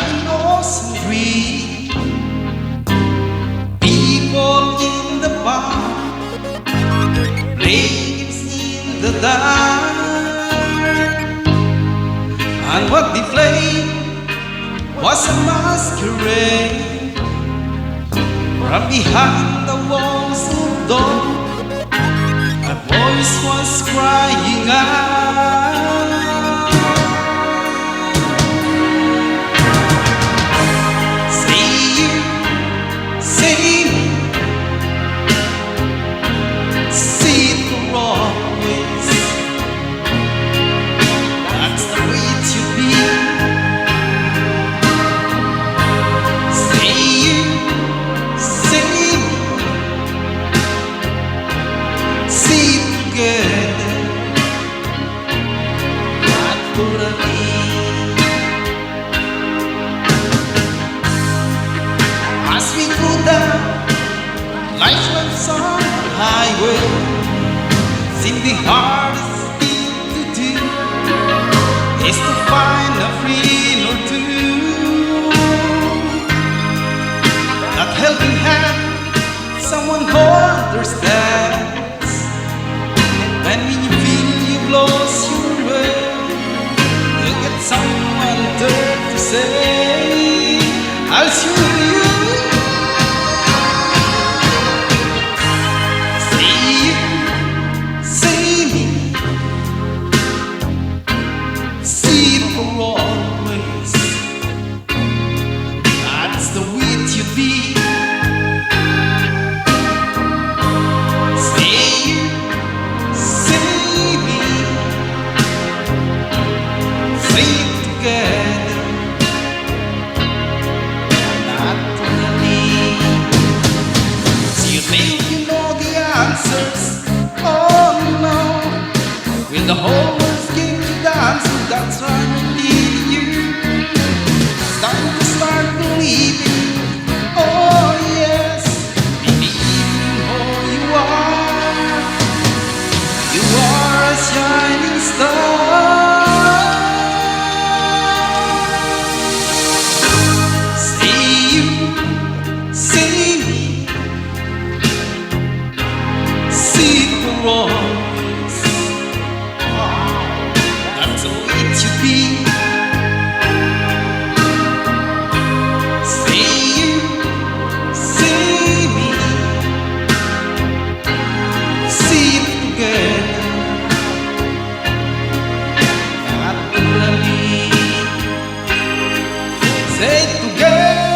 an ocean dream. People in the bar, raves in the dark, and what they played was a masquerade. From behind the walls of dawn, a voice was crying out. As we go down life's on the highway, seems the hardest thing to do is to find a friend or two. That helping hand, someone who understands. When you feel you've lost your way, you get someone there to say, I'll see you. The whole world's game to dance, and that's why I need you. It's time to start believing. Oh yes, believing who you are. You are a shining star. Say you, say me, see the world. Say together.